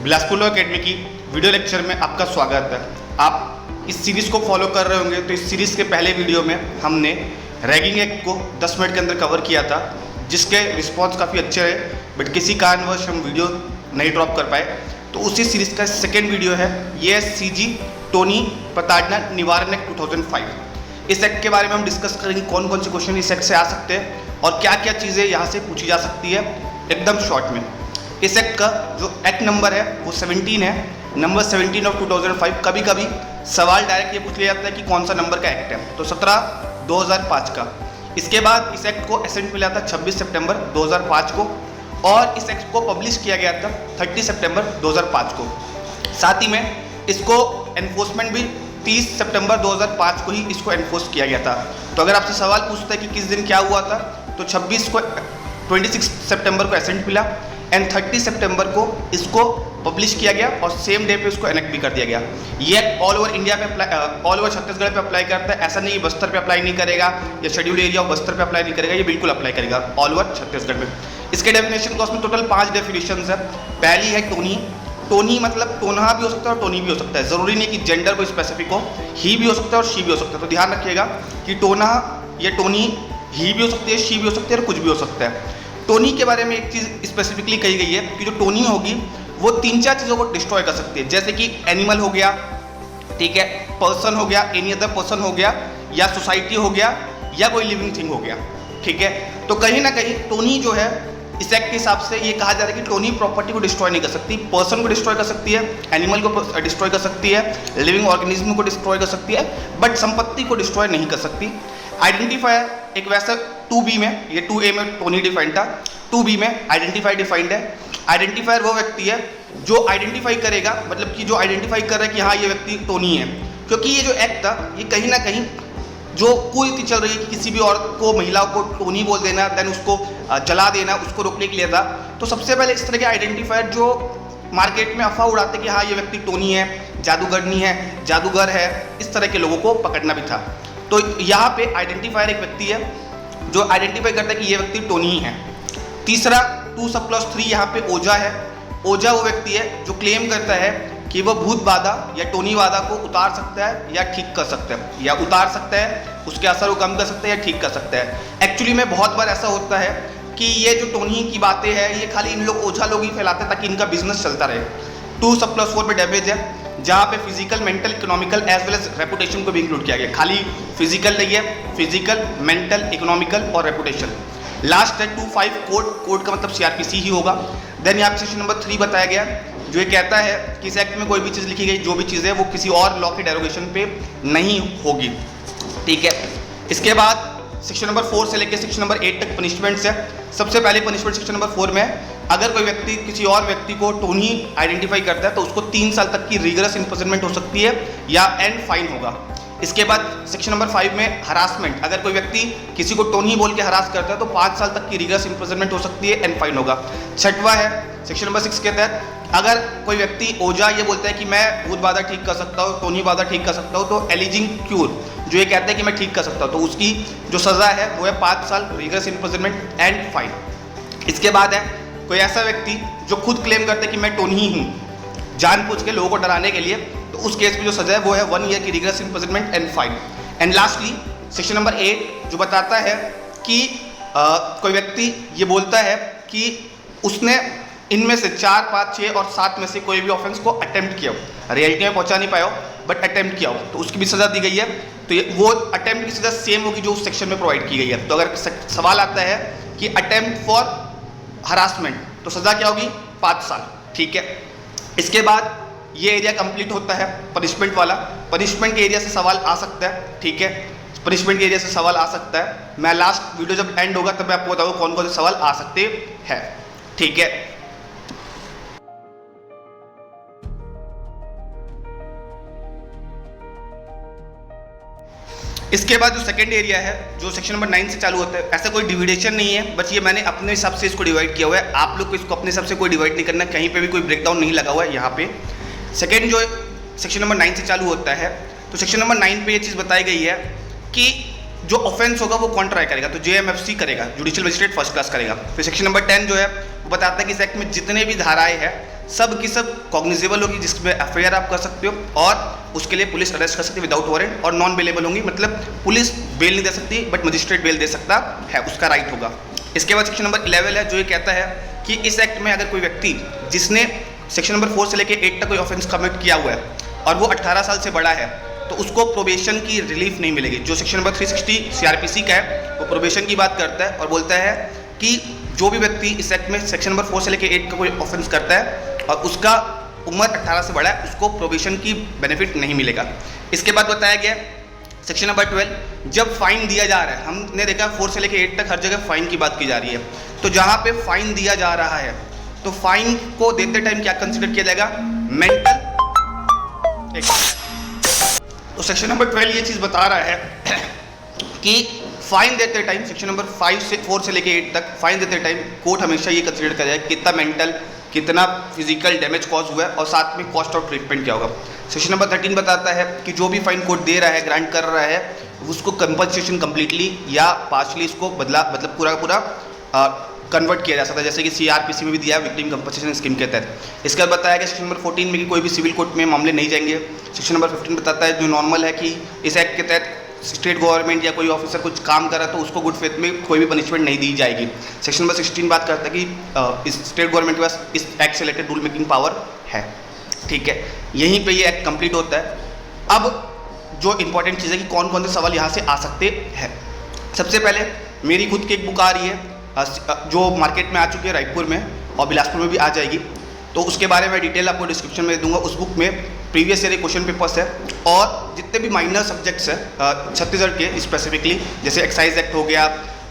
Bilaspur law academy की video lecture में आपका स्वागत है। आप इस सीरीज़ को फॉलो कर रहे होंगे तो इस सीरीज़ के पहले वीडियो में हमने रैगिंग एक्ट को 10 मिनट के अंदर कवर किया था, जिसके रिस्पॉन्स काफ़ी अच्छे रहे, बट किसी कारणवश हम वीडियो नहीं ड्रॉप कर पाए। तो उसी सीरीज़ का सेकेंड वीडियो है, ये है सीजी टोनी प्रताड़ना निवारण एक्ट 2005। इस एक्ट के बारे में हम डिस्कस करेंगे कौन कौन से क्वेश्चन इस एक्ट से आ सकते हैं और क्या क्या चीज़ें यहाँ से पूछी जा सकती है एकदम शॉर्ट में। इस एक्ट का जो एक्ट नंबर है वो 17 है, नंबर 17 ऑफ 2005। कभी कभी सवाल डायरेक्ट ये पूछ लिया जाता है कि कौन सा नंबर का एक्ट है, तो 17/2005 का। इसके बाद इस एक्ट को एसेंट मिला था 26 सितंबर 2005 को और इस एक्ट को पब्लिश किया गया था 30 सितंबर 2005 को। साथ ही में इसको एनफोर्समेंट भी 30 सितंबर 2005 को ही इसको एनफोर्स किया गया था। तो अगर आपसे सवाल पूछता है कि किस दिन क्या हुआ था, तो 26 सितंबर को एसेंट मिला एंड 30 सितंबर को इसको पब्लिश किया गया और सेम डे पे इसको एनेक्ट भी कर दिया गया। ये ऑल ओवर इंडिया पे ऑल ओवर छत्तीसगढ़ पे अप्लाई करता है। ऐसा नहीं बस्तर पे अप्लाई नहीं करेगा या शेड्यूल एरिया ऑफ बस्तर पे अप्लाई नहीं करेगा, ये बिल्कुल अप्लाई करेगा ऑल ओवर छत्तीसगढ़ में। इसके डेफिनेशन का उसमें टोटल 5 डेफिनेशन है। पहली है टोनी। टोनी मतलब टोनहा भी हो सकता है और टोनी भी हो सकता है, ज़रूरी नहीं कि जेंडर को स्पेसिफिक हो, ही भी हो सकता है और शी भी हो सकता है। तो ध्यान रखिएगा कि टोनहा या टोनी ही भी हो सकती है, शी भी हो सकती है और कुछ भी हो सकता है। टोनी के बारे में एक चीज़ स्पेसिफिकली कही गई है कि जो टोनी होगी वो 3-4 चीज़ों को डिस्ट्रॉय कर सकती है, जैसे कि एनिमल हो गया, ठीक है, पर्सन हो गया, एनी अदर पर्सन हो गया, या सोसाइटी हो गया, या कोई लिविंग थिंग हो गया, ठीक है। तो कहीं ना कहीं टोनी जो है इस एक्ट के हिसाब से ये कहा जा रहा है कि टोनी प्रॉपर्टी को डिस्ट्रॉय नहीं कर सकती, पर्सन को डिस्ट्रॉय कर सकती है, एनिमल को डिस्ट्रॉय कर सकती है, लिविंग ऑर्गेनिज्म को डिस्ट्रॉय कर सकती है, बट संपत्ति को डिस्ट्रॉय नहीं कर सकती। आइडेंटिफायर एक वैसा 2B में, ये 2A में टोनी डिफाइंड था, 2B में आइडेंटिफाई डिफाइंड है। आइडेंटिफायर वो व्यक्ति है जो आइडेंटिफाई करेगा, मतलब कि जो आइडेंटिफाई कर रहा है कि हाँ ये व्यक्ति टोनी है। क्योंकि ये जो एक्ट था ये कहीं ना कहीं जो कुरीति चल रही है कि किसी भी औरत को, महिला को टोनी बोल देना, देन उसको जला देना, उसको रोकने के लिए था। तो सबसे पहले इस तरह के आइडेंटिफायर जो मार्केट में अफवाह उड़ाते कि हाँ ये व्यक्ति टोनी है, जादूगरनी है, जादूगर है, इस तरह के लोगों को पकड़ना भी था। तो यहाँ पे आइडेंटिफायर एक व्यक्ति है जो आइडेंटिफाई करता है कि ये व्यक्ति टोनी ही है। तीसरा 2(3) यहाँ पे ओझा है। ओझा वो व्यक्ति है जो क्लेम करता है कि वह भूत बाधा या टोनी बाधा को उतार सकता है या ठीक कर सकता है, या उतार सकता है, उसके असर को कम कर सकता है या ठीक कर सकता है। एक्चुअली में बहुत बार ऐसा होता है कि ये जो टोनी की बातें हैं ये खाली इन लोग ओझा लोग ही फैलाते हैं ताकि इनका बिजनेस चलता रहे। 2(4) पे डैमेज है, जहाँ पे physical, mental, economical as well as reputation को भी इंक्लूड किया गया। खाली फिजिकल नहीं है, फिजिकल, मेंटल, इकोनॉमिकल और रेपुटेशन। लास्ट है 2(5) कोड का मतलब CRPC ही होगा। देन यहाँ पे सेक्शन नंबर 3 बताया गया जो ये कहता है कि इस एक्ट में कोई भी चीज़ लिखी गई, जो भी चीज़ है वो किसी और लॉ के डेरोगेशन पे नहीं होगी, ठीक है। इसके बाद सेक्शन नंबर 4 से लेकर सेक्शन नंबर 8 तक पनिशमेंट्स है। सबसे पहले पनिशमेंट सेक्शन नंबर 4 में, अगर कोई व्यक्ति किसी और व्यक्ति को टोनी आइडेंटिफाई करता है तो उसको 3 साल तक की रिगरस इम्प्रिजनमेंट हो सकती है या एंड फाइन होगा। इसके बाद सेक्शन नंबर 5 में हरासमेंट, अगर कोई व्यक्ति किसी को टोनी बोल के हरास करता है तो 5 साल तक की रिगरस इम्प्रिजनमेंट हो सकती है एंड फाइन होगा। छठवां है सेक्शन नंबर 6 के तहत, अगर कोई व्यक्ति ओझा ये बोलता है कि मैं भूत बाधा ठीक कर सकता हूँ, टोनी बाधा ठीक कर सकता हूँ, तो एलिजिंग क्यूर जो ये कहता है कि मैं ठीक कर सकता हूँ, तो उसकी जो सज़ा है वो है 5 साल रिगरस इम्प्रिजनमेंट एंड फाइन। इसके बाद है कोई ऐसा व्यक्ति जो खुद क्लेम करता है कि मैं टोनी ही हूँ, जानबूझ के लोगों को डराने के लिए, तो उस केस में जो सजा है वो है 1 ईयर की rigorous imprisonment and fine. And lastly section number 8 जो बताता है कि कोई व्यक्ति ये बोलता है कि उसने इनमें से 4, 5, 6 और 7 में से कोई भी ऑफेंस को अटेम्प्ट किया हो, रियलिटी में पहुंचा नहीं पाया हो बट अटेम्प्ट किया हो, तो उसकी भी सज़ा दी गई है। तो ये वो अटेम्प्ट की सज़ा सेम होगी जो उस सेक्शन में प्रोवाइड की गई है। तो अगर सवाल आता है कि अटेम्प्ट फॉर हरासमेंट तो सज़ा क्या होगी, 5 साल, ठीक है। इसके बाद ये एरिया कंप्लीट होता है पनिशमेंट वाला। पनिशमेंट के एरिया से सवाल आ सकता है, ठीक है, पनिशमेंट के एरिया से सवाल आ सकता है। मैं लास्ट वीडियो जब एंड होगा तब मैं आपको बताऊँगा कौन कौन से सवाल आ सकते हैं, ठीक है। इसके बाद जो सेकंड एरिया है जो सेक्शन नंबर 9 से चालू होता है, ऐसा कोई डिविडेशन नहीं है, बस ये मैंने अपने हिसाब से इसको डिवाइड किया हुआ है। आप लोग को इसको अपने हिसाब से कोई डिवाइड नहीं करना, कहीं पे भी कोई ब्रेकडाउन नहीं लगा हुआ है यहाँ पे। सेकंड जो सेक्शन नंबर 9 से चालू होता है, तो सेक्शन नंबर 9 पे ये चीज़ बताई गई है कि जो ऑफेंस होगा वो कौन ट्राई करेगा, तो JMFC करेगा, जुडिशियल मजिस्ट्रेट फर्स्ट क्लास करेगा। फिर सेक्शन नंबर 10 जो है वो बताता है कि इस एक्ट में जितने भी धाराएं हैं सब की सब कॉग्निजेबल होगी, जिसमें एफआईआर आप कर सकते हो और उसके लिए पुलिस अरेस्ट कर सकती है विदाउट वारंट, और नॉन बेलेबल होंगी, मतलब पुलिस बेल नहीं दे सकती बट मजिस्ट्रेट बेल दे सकता है, उसका राइट होगा। इसके बाद सेक्शन नंबर 11 है जो ये कहता है कि इस एक्ट में अगर कोई व्यक्ति जिसने सेक्शन नंबर 4 से लेकर 8 तक कोई ऑफेंस कमिट किया हुआ है और वो 18 साल से बड़ा है तो उसको प्रोबेशन की रिलीफ नहीं मिलेगी। जो सेक्शन नंबर 360 सीआरपीसी का है वो प्रोबेशन की बात करता है और बोलता है कि जो भी व्यक्ति इस एक्ट में सेक्शन नंबर 4 से लेकर 8 का कोई ऑफेंस करता है और उसका उम्र 18 से बड़ा है उसको प्रोबेशन की बेनिफिट नहीं मिलेगा। इसके बाद बताया गया सेक्शन नंबर 12, जब फाइन दिया जा रहा है, हमने देखा 4 से लेकर 8 तक हर जगह फाइन की बात की जा रही है, तो जहाँ पे फाइन दिया जा रहा है तो फाइन को देते टाइम क्या कंसिडर किया जाएगा, मेंटल। तो सेक्शन नंबर 12 ये चीज़ बता रहा है कि फाइन देते टाइम सेक्शन नंबर 4 से लेकर 8 तक फाइन देते टाइम कोर्ट हमेशा ये कंसिडर करेगा कितना मेंटल, कितना फिजिकल डैमेज कॉज हुआ है और साथ में कॉस्ट ऑफ ट्रीटमेंट क्या होगा। सेक्शन नंबर 13 बताता है कि जो भी फाइन कोर्ट दे रहा है, ग्रांट कर रहा है, उसको कंपनसेशन कंप्लीटली या पार्शली इसको बदला, मतलब पूरा पूरा कन्वर्ट किया जा सकता है, जैसे कि सीआरपीसी में भी दिया है विक्टिम कंपनसेशन स्कीम के तहत। इसके बाद बताया गया सेक्शन नंबर 14 में कि कोई भी सिविल कोर्ट में मामले नहीं जाएंगे। सेक्शन नंबर 15 बताता है जो नॉर्मल है कि इस एक्ट के तहत स्टेट गवर्नमेंट या कोई ऑफिसर कुछ काम कर रहा है तो उसको गुड फेथ में कोई भी पनिशमेंट नहीं दी जाएगी। सेक्शन नंबर 16 बात करता है कि इस स्टेट गवर्नमेंट के पास इस एक्ट से रिलेटेड रूल मेकिंग पावर है। ठीक है, यहीं पे ये एक्ट कंप्लीट होता है। अब जो इंपॉर्टेंट चीज़ है कि कौन कौन से सवाल यहाँ से आ सकते हैं। सबसे पहले मेरी खुद की एक बुक आ रही है जो मार्केट में आ चुकी है रायपुर में और बिलासपुर में भी आ जाएगी, तो उसके बारे में डिटेल आपको डिस्क्रिप्शन में दूंगा। उस बुक में प्रीवियस ईयर क्वेश्चन पेपर्स है और जितने भी माइनर सब्जेक्ट्स है छत्तीसगढ़ के स्पेसिफिकली, जैसे एक्साइज एक्ट हो गया,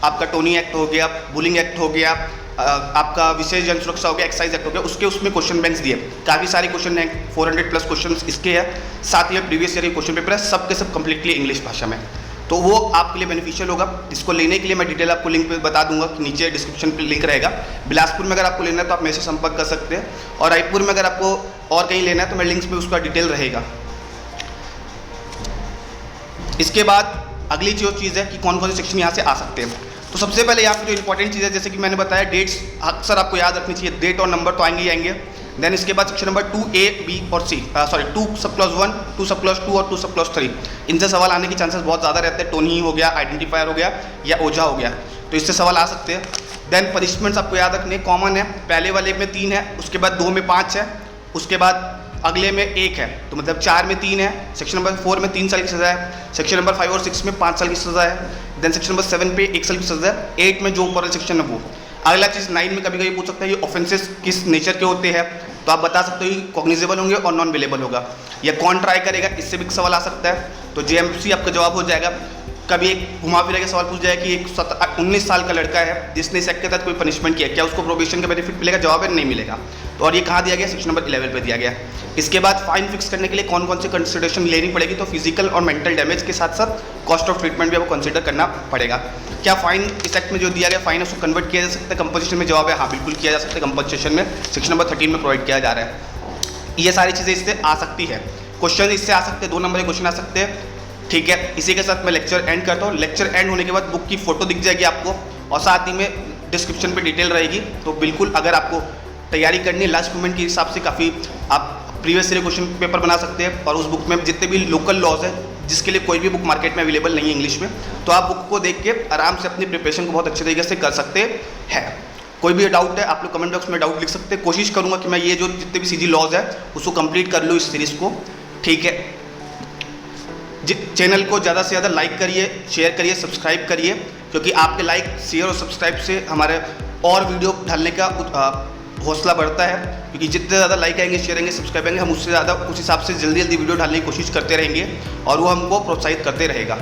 आपका टोनी एक्ट हो गया, बुलिंग एक्ट हो गया, आपका विशेष जन सुरक्षा हो गया, एक्साइज एक्ट हो गया, उसके उसमें क्वेश्चन बैंक्स दिए, काफ़ी सारे क्वेश्चन हैं, 400 प्लस क्वेश्चन इसके हैं। साथ में प्रीवियस ईयर क्वेश्चन पेपर है, सब के सब कम्प्लीटली इंग्लिश भाषा में, तो वो आपके लिए बेनिफिशियल होगा। इसको लेने के लिए मैं डिटेल आपको लिंक पे बता दूंगा कि नीचे डिस्क्रिप्शन पे लिंक रहेगा। बिलासपुर में अगर आपको लेना है तो आप मेरे से संपर्क कर सकते हैं और रायपुर में अगर आपको और कहीं लेना है तो मेरे लिंक्स में उसका डिटेल रहेगा। इसके बाद अगली जो चीज़ है कि कौन कौन से सेक्शन यहाँ से आ सकते हैं। तो सबसे पहले यहाँ पे जो इंपॉर्टेंट चीज़ है, जैसे कि मैंने बताया, डेट्स अक्सर आपको याद रखनी चाहिए, डेट और नंबर तो आएंगे ही आएंगे। देन इसके बाद सेक्शन नंबर 2A, B और C, 2 sub clause 1, 2 sub clause 2 और 2 सब क्लॉज 3, इनसे सवाल आने के चांसेस बहुत ज़्यादा रहते हैं। टोनी हो गया, आइडेंटिफायर हो गया या ओझा हो गया, तो इससे सवाल आ सकते हैं। देन पनिशमेंट्स आपको याद रखने कॉमन है, पहले वाले में 3 है, उसके बाद 2 में 5 है, उसके बाद अगले में 1 है, तो मतलब 4 में 3 है। सेक्शन नंबर 4 में 3 साल की सज़ा है, सेक्शन नंबर 5 और 6 में 5 साल की सज़ा है। देन सेक्शन नंबर 7 पे 1 साल की सज़ा है। 8 में जो ऊपर वाला सेक्शन है वो। अगला चीज़ 9 में कभी कभी पूछ सकता है ये ऑफेंसेस किस नेचर के होते हैं, तो आप बता सकते हो कि कॉग्निजेबल होंगे और नॉन बेलेबल होगा, या कौन ट्राई करेगा, इससे भी सवाल आ सकता है, तो जेएमसी आपका जवाब हो जाएगा। कभी एक घुमा फिरा के सवाल पूछ जाएगा कि एक 19 साल का लड़का है जिसने इस एक्ट के तहत कोई पनिशमेंट किया, क्या उसको प्रोबेशन का बेनिफिट मिलेगा, जवाब है नहीं मिलेगा। तो और ये कहाँ दिया गया, सेक्शन नंबर 11 पे दिया गया। इसके बाद फाइन फिक्स करने के लिए कौन कौन सी कंसिडरेशन लेनी पड़ेगी, तो फिजिकल और मेंटल डैमेज के साथ साथ कॉस्ट ऑफ ट्रीटमेंट भी आपको कंसिडर करना पड़ेगा। क्या फाइन इस एक्ट में जो दिया गया फाइन है उसको कन्वर्ट किया जा सकता है कंपनसेशन में, जवाब है हाँ बिल्कुल किया जा सकता है। कंपनसेशन में सेक्शन नंबर 13 में प्रोवाइड किया जा रहा है। ये सारी चीज़ें इससे आ सकती है, क्वेश्चन इससे आ सकते हैं, 2 नंबर के क्वेश्चन आ सकते हैं। ठीक है, इसी के साथ मैं लेक्चर एंड करता हूँ। लेक्चर एंड होने के बाद बुक की फ़ोटो दिख जाएगी आपको और साथ ही में डिस्क्रिप्शन पे डिटेल रहेगी, तो बिल्कुल अगर आपको तैयारी करनी है लास्ट मोमेंट के हिसाब से काफ़ी आप प्रीवियस ईयर क्वेश्चन पेपर बना सकते हैं। और उस बुक में जितने भी लोकल लॉज है जिसके लिए कोई भी बुक मार्केट में अवेलेबल नहीं है इंग्लिश में, तो आप बुक को देख के आराम से अपनी प्रिपरेशन को बहुत अच्छे तरीके से कर सकते हैं। कोई भी डाउट है आप लोग कमेंट बॉक्स में डाउट लिख सकते हैं। कोशिश करूँगा कि मैं ये जो जितने भी सीजी लॉज है उसको कंप्लीट कर लूँ इस सीरीज़ को। ठीक है, चैनल को ज़्यादा से ज़्यादा लाइक करिए, शेयर करिए, सब्सक्राइब करिए, क्योंकि आपके लाइक, शेयर और सब्सक्राइब से हमारे और वीडियो डालने का हौसला बढ़ता है। क्योंकि जितने ज़्यादा लाइक आएंगे, शेयर आएंगे, सब्सक्राइब आएंगे, हम उससे ज़्यादा उस हिसाब से जल्दी जल्दी वीडियो डालने की कोशिश करते रहेंगे और वो हमको प्रोत्साहित करते रहेगा।